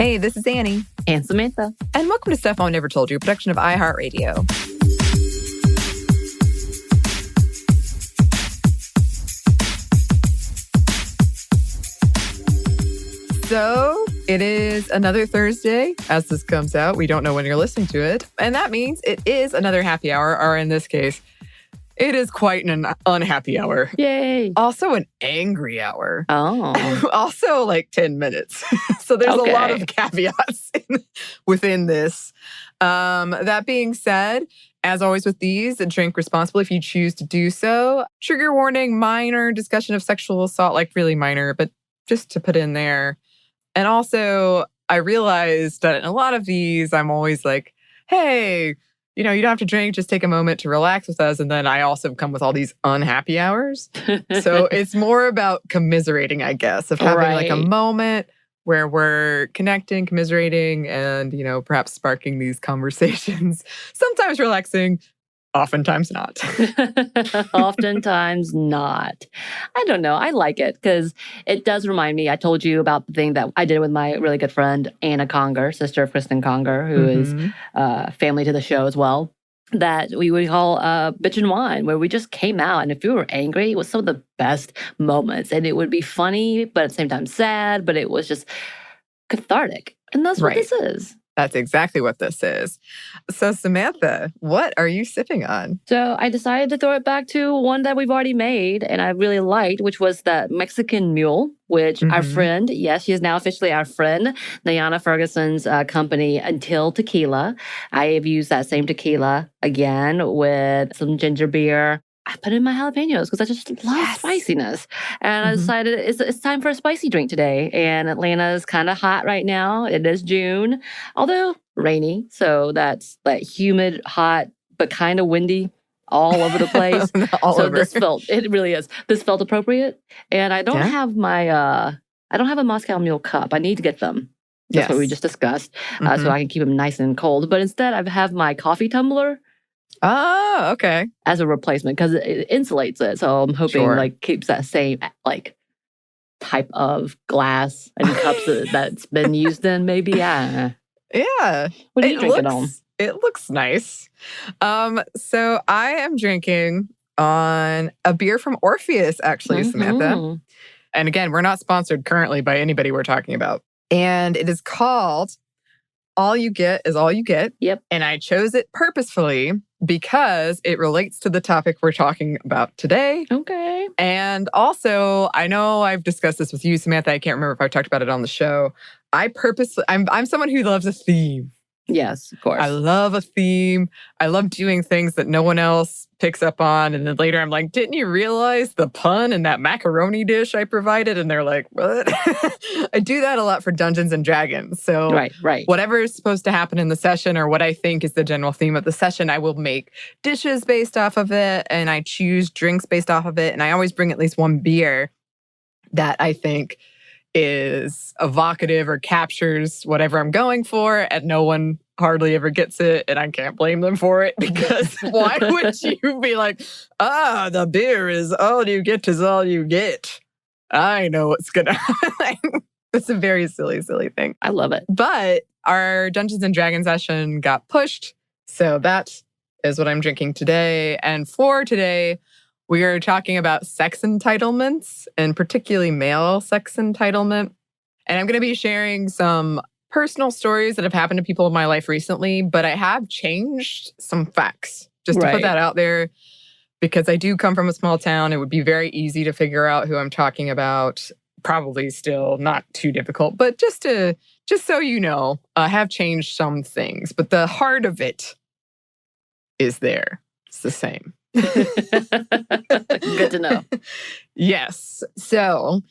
Hey, this is Anney and Samantha. And welcome to Stuff I Never Told You, a production of iHeartRadio. So it is another Thursday as this comes out. We don't know when you're listening to it. And that means it is another happy hour, or in this case, it is quite an unhappy hour. Yay. Also an angry hour. Oh. Also like 10 minutes. So there's a lot of caveats within this. That being said, as always with these, drink responsibly if you choose to do so. Trigger warning, minor discussion of sexual assault, like really minor, but just to put in there. And also, I realized that in a lot of these, I'm always like, hey, you don't have to drink, just take a moment to relax with us. And then I also come with all these unhappy hours. So it's more about commiserating, I guess, of having like a moment where we're connecting, commiserating, and, perhaps sparking these conversations. Sometimes relaxing, oftentimes not. Oftentimes not. I don't know. I like it because it does remind me. I told you about the thing that I did with my really good friend, Anna Conger, sister of Kristen Conger, who is family to the show as well, that we would call Bitch and Wine, where we just came out. And if we were angry, it was some of the best moments. And it would be funny, but at the same time sad, but it was just cathartic. And that's what this is. That's exactly what this is. So, Samantha, what are you sipping on? So I decided to throw it back to one that we've already made and I really liked, which was the Mexican Mule, which our friend, yes, she is now officially our friend, Nayana Ferguson's company, Until Tequila. I have used that same tequila again with some ginger beer. I put in my jalapenos because I just love spiciness. And I decided it's time for a spicy drink today. And Atlanta is kind of hot right now. It is June, although rainy. So that's like humid, hot, but kind of windy all over the place. It really is. This felt appropriate. And I don't have my, I don't have a Moscow Mule cup. I need to get them. That's what we just discussed. So I can keep them nice and cold. But instead, I have my coffee tumbler. Oh, okay. As a replacement because it insulates it. So I'm hoping keeps that same type of glass and cups that's been used in maybe. Yeah. What are you drinking on? It looks nice. So I am drinking on a beer from Orpheus, actually, Samantha. And again, we're not sponsored currently by anybody we're talking about. And it is called All You Get Is All You Get. Yep. And I chose it purposefully because it relates to the topic we're talking about today. Okay. And also, I know I've discussed this with you, Samantha. I can't remember if I talked about it on the show. I'm someone who loves a theme. Yes, of course. I love a theme. I love doing things that no one else picks up on. And then later I'm like, didn't you realize the pun in that macaroni dish I provided? And they're like, what? I do that a lot for Dungeons and Dragons. So whatever is supposed to happen in the session or what I think is the general theme of the session, I will make dishes based off of it. And I choose drinks based off of it. And I always bring at least one beer that I think is evocative or captures whatever I'm going for, and no one hardly ever gets it, and I can't blame them for it because why would you be like, the beer is all you get is all you get. I know what's gonna happen. It's a very silly, silly thing. I love it. But our Dungeons and Dragons session got pushed, so that is what I'm drinking today. And for today, we are talking about sex entitlements, and particularly male sex entitlement. And I'm going to be sharing some personal stories that have happened to people in my life recently, but I have changed some facts, just to put that out there, because I do come from a small town. It would be very easy to figure out who I'm talking about. Probably still not too difficult, but just so you know, I have changed some things, but the heart of it is there. It's the same. Good to know. Yes. So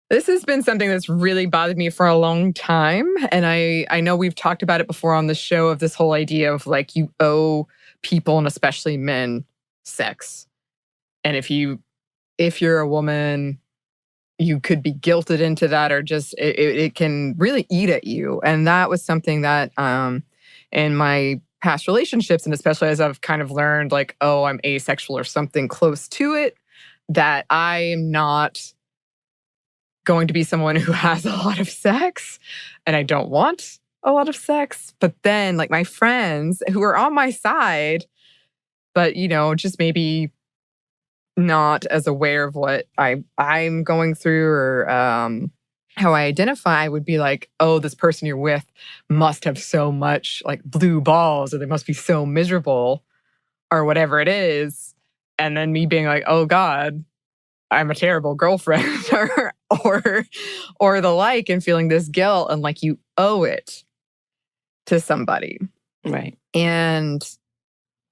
this has been something that's really bothered me for a long time. And I know we've talked about it before on the show, of this whole idea of like you owe people, and especially men, sex. And if you're a woman, you could be guilted into that, or just it can really eat at you. And that was something that in my past relationships, and especially as I've kind of learned like, oh, I'm asexual or something close to it, that I am not going to be someone who has a lot of sex, and I don't want a lot of sex. But then, like, my friends who are on my side, but, just maybe not as aware of what I'm going through or how I identify, would be like, oh, this person you're with must have so much like blue balls, or they must be so miserable, or whatever it is. And then me being like, oh God, I'm a terrible girlfriend or the like, and feeling this guilt and like you owe it to somebody. Right. And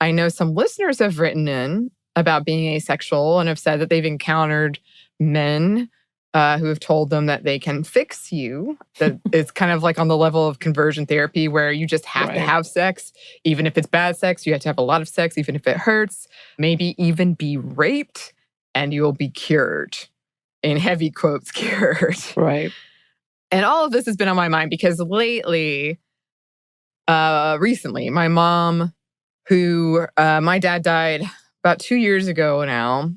I know some listeners have written in about being asexual and have said that they've encountered men who have told them that they can fix you. That it's kind of like on the level of conversion therapy, where you just have to have sex. Even if it's bad sex, you have to have a lot of sex, even if it hurts. Maybe even be raped, and you will be cured. In heavy quotes, cured. Right. And all of this has been on my mind because lately, recently, my mom, who my dad died about 2 years ago now,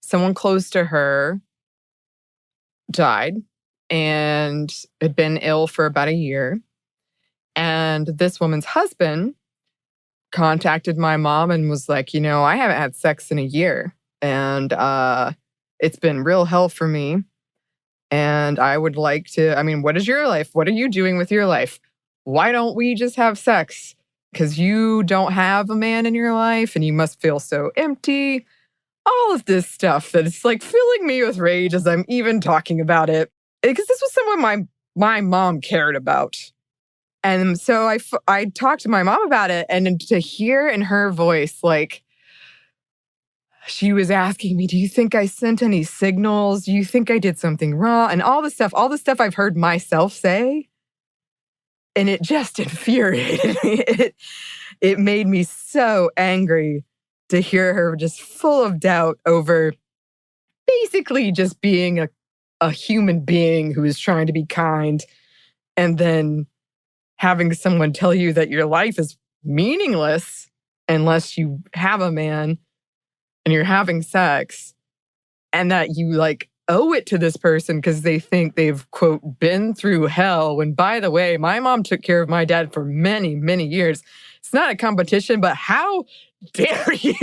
someone close to her died and had been ill for about a year. And this woman's husband contacted my mom and was like, I haven't had sex in a year. And it's been real hell for me. And I would like to, what is your life? What are you doing with your life? Why don't we just have sex? Because you don't have a man in your life and you must feel so empty. All of this stuff that is like filling me with rage as I'm even talking about it. Because this was someone my mom cared about. And so I talked to my mom about it, and to hear in her voice, like, she was asking me, do you think I sent any signals? Do you think I did something wrong? And all the stuff I've heard myself say. And it just infuriated me. It made me so angry to hear her just full of doubt over basically just being a human being who is trying to be kind, and then having someone tell you that your life is meaningless unless you have a man and you're having sex, and that you like owe it to this person because they think they've, quote, been through hell. When, by the way, my mom took care of my dad for many, many years. It's not a competition, but how dare you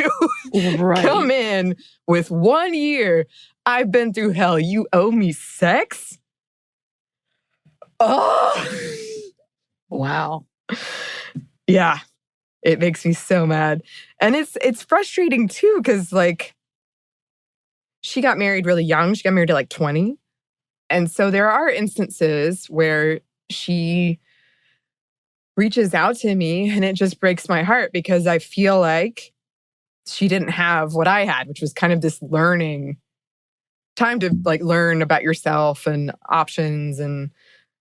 come in with 1 year? I've been through hell. You owe me sex? Oh, wow. Yeah, it makes me so mad. And it's frustrating too, because like, she got married really young. She got married at like 20. And so there are instances where she reaches out to me and it just breaks my heart, because I feel like she didn't have what I had, which was kind of this learning time to like learn about yourself and options. And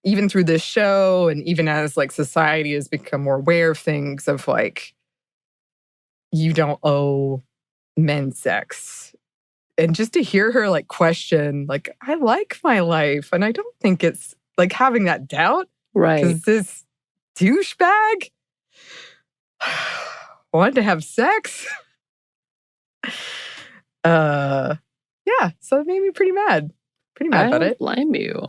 even through this show, and even as like society has become more aware of things, of like, you don't owe men sex. And just to hear her like question, like, I like my life and I don't think it's like having that doubt. Right. Because this douchebag wanted to have sex. Yeah, so it made me pretty mad. Pretty mad about it. I don't blame you.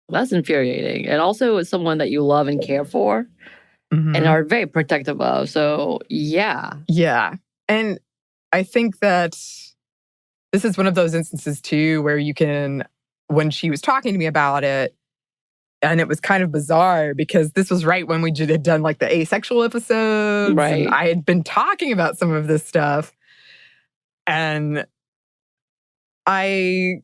That's infuriating. And also it's someone that you love and care for and are very protective of. So yeah. Yeah. And I think that this is one of those instances too where you can, when she was talking to me about it, and it was kind of bizarre because this was right when we had done like the asexual episodes. Right. And I had been talking about some of this stuff. And I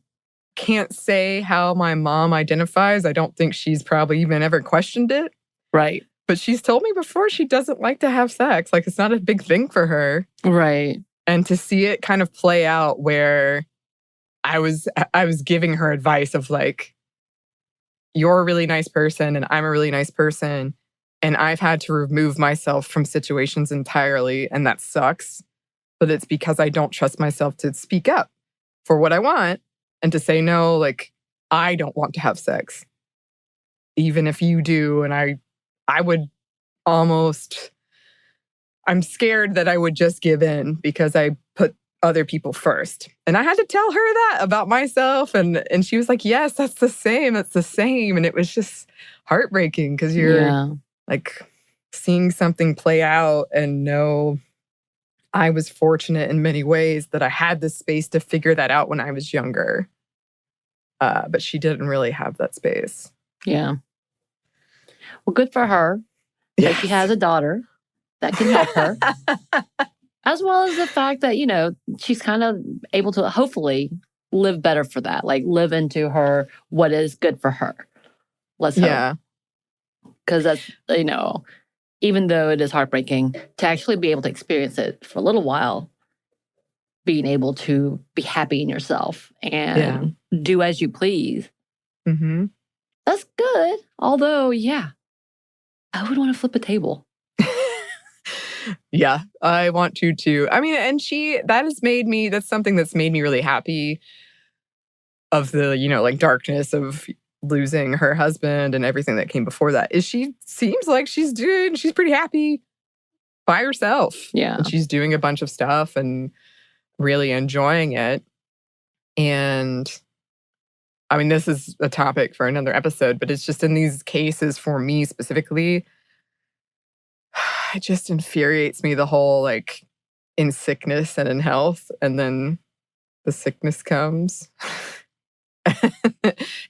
can't say how my mom identifies. I don't think she's probably even ever questioned it. Right. But she's told me before she doesn't like to have sex. Like, it's not a big thing for her. Right. And to see it kind of play out where I was giving her advice of like, you're a really nice person and I'm a really nice person, and I've had to remove myself from situations entirely, and that sucks. But it's because I don't trust myself to speak up for what I want and to say, no, like, I don't want to have sex. Even if you do. And I would almost, I'm scared that I would just give in because I put other people first. And I had to tell her that about myself. And she was like, yes, that's the same. That's the same. And it was just heartbreaking because you're like seeing something play out and know I was fortunate in many ways that I had the space to figure that out when I was younger. But she didn't really have that space. Yeah. Well, good for her. Yes. That she has a daughter that can help her. As well as the fact that, you know, she's kind of able to hopefully live better for that. Like live into her what is good for her. Let's hope. Yeah. Because that's, you know, even though it is heartbreaking, to actually be able to experience it for a little while, being able to be happy in yourself and do as you please. Mm-hmm. That's good. Although, yeah, I would want to flip a table. Yeah, I want to too. I mean, and that's something that's made me really happy of the, you know, like darkness of losing her husband and everything that came before that, is she seems like she's pretty happy by herself. Yeah. And she's doing a bunch of stuff and really enjoying it. And I mean, this is a topic for another episode, but it's just in these cases for me specifically, it just infuriates me, the whole like in sickness and in health, and then the sickness comes.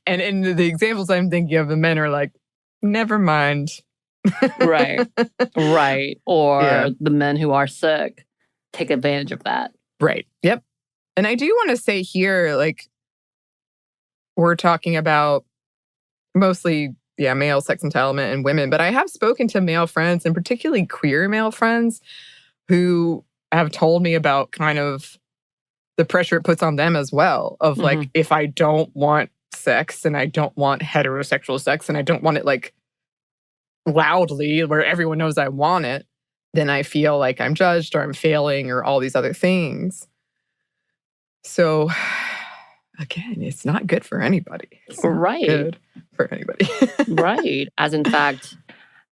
And in the examples I'm thinking of, the men are like, never mind. Right. Right. Or the men who are sick take advantage of that. Right. Yep. And I do want to say here, like, we're talking about mostly, male sex entitlement and women, but I have spoken to male friends, and particularly queer male friends, who have told me about kind of the pressure it puts on them as well. Of like, if I don't want sex and I don't want heterosexual sex and I don't want it like loudly where everyone knows I want it, then I feel like I'm judged or I'm failing or all these other things. So again, it's not good for anybody. It's not good for anybody. Right. As in fact,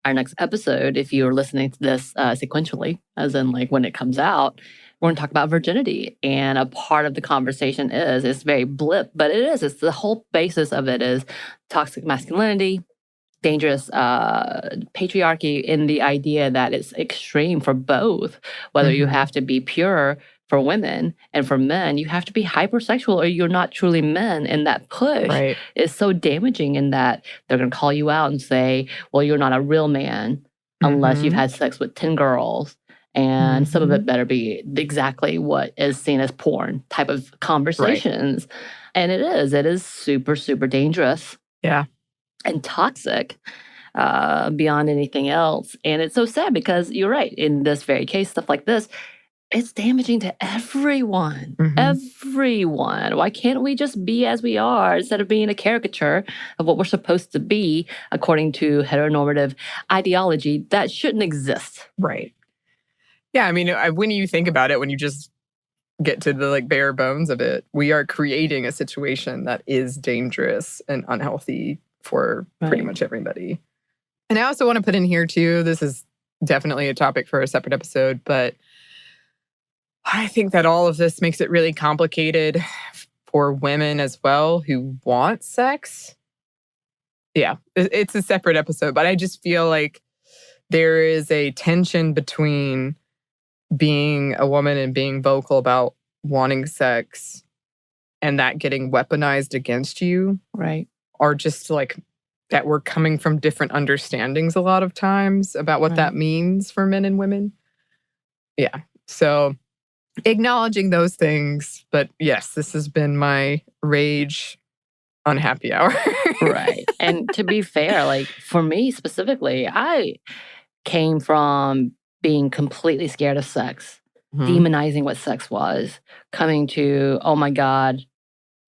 our next episode, if you're listening to this sequentially, as in like when it comes out, we're going to talk about virginity. And a part of the conversation it's very blip, but it's the whole basis of it is toxic masculinity, dangerous patriarchy, in the idea that it's extreme for both, whether you have to be pure for women, and for men, you have to be hypersexual or you're not truly men. And that push is so damaging in that they're going to call you out and say, well, you're not a real man unless you've had sex with 10 girls. And some of it better be exactly what is seen as porn type of conversations. Right. And it is super, super dangerous. Yeah. And toxic beyond anything else. And it's so sad because you're right. In this very case, stuff like this, it's damaging to everyone. Everyone. Why can't we just be as we are instead of being a caricature of what we're supposed to be according to heteronormative ideology that shouldn't exist? Right. Yeah, I mean, when you think about it, when you just get to the like bare bones of it, we are creating a situation that is dangerous and unhealthy for pretty much everybody. And I also want to put in here too, this is definitely a topic for a separate episode, but I think that all of this makes it really complicated for women as well who want sex. Yeah, it's a separate episode, but I just feel like there is a tension between being a woman and being vocal about wanting sex and that getting weaponized against you. Right. Or just like that we're coming from different understandings a lot of times about what that means for men and women. Yeah. So acknowledging those things. But yes, this has been my rage on happy hour. Right. And to be fair, like for me specifically, I came from being completely scared of sex, demonizing what sex was, coming to, oh my God,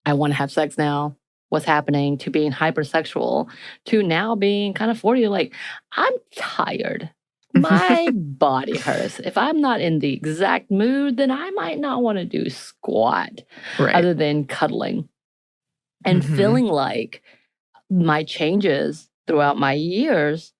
I want to have sex now. What's happening? To being hypersexual, to now being kind of 40, like, I'm tired. My body hurts. If I'm not in the exact mood, then I might not want to do squat other than cuddling. And feeling like my changes throughout my years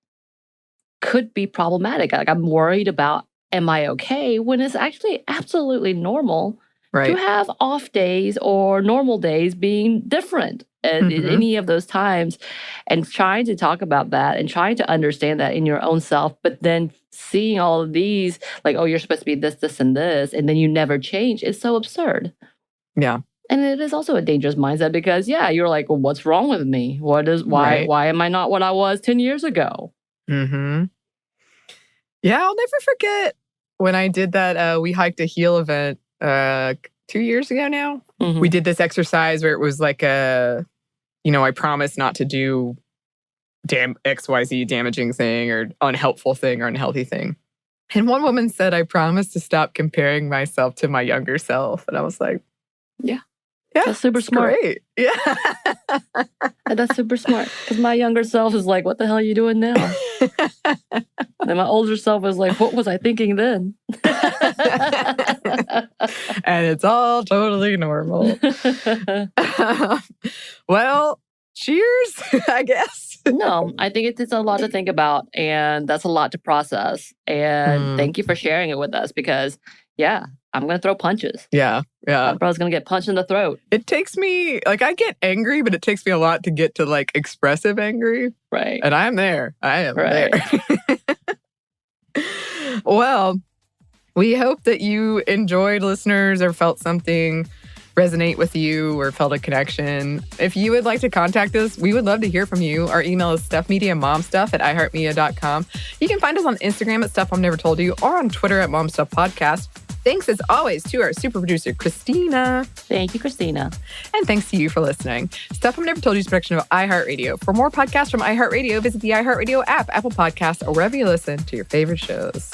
could be problematic. Like I'm worried about, am I okay? When it's actually absolutely normal to have off days or normal days being different at any of those times, and trying to talk about that and trying to understand that in your own self, but then seeing all of these, like, oh, you're supposed to be this, this, and this, and then you never change. It's so absurd. Yeah. And it is also a dangerous mindset because, you're like, well, what's wrong with me? Why am I not what I was 10 years ago? Mm-hmm. Yeah, I'll never forget when I did that We Hiked a Heel event 2 years ago now. We did this exercise where it was like I promised not to do XYZ damaging thing or unhelpful thing or unhealthy thing. And one woman said, I promised to stop comparing myself to my younger self. And I was like, yeah, that's super smart. Great. Yeah. That's super smart. Because my younger self is like, what the hell are you doing now? And my older self is like, what was I thinking then? And it's all totally normal. Well, cheers, I guess. No, I think it's a lot to think about, and that's a lot to process. And thank you for sharing it with us because, I'm going to throw punches. Yeah. I'm probably going to get punched in the throat. It takes me, I get angry, but it takes me a lot to get to, expressive angry. Right. And I'm there. I am there. Well, we hope that you enjoyed, listeners, or felt something resonate with you or felt a connection. If you would like to contact us, we would love to hear from you. Our email is stuffmediamomstuff@iheartmedia.com. You can find us on Instagram at Stuff I've Never Told You or on Twitter at MomStuffPodcast. Thanks, as always, to our super producer, Christina. Thank you, Christina. And thanks to you for listening. Stuff I've Never Told You is a production of iHeartRadio. For more podcasts from iHeartRadio, visit the iHeartRadio app, Apple Podcasts, or wherever you listen to your favorite shows.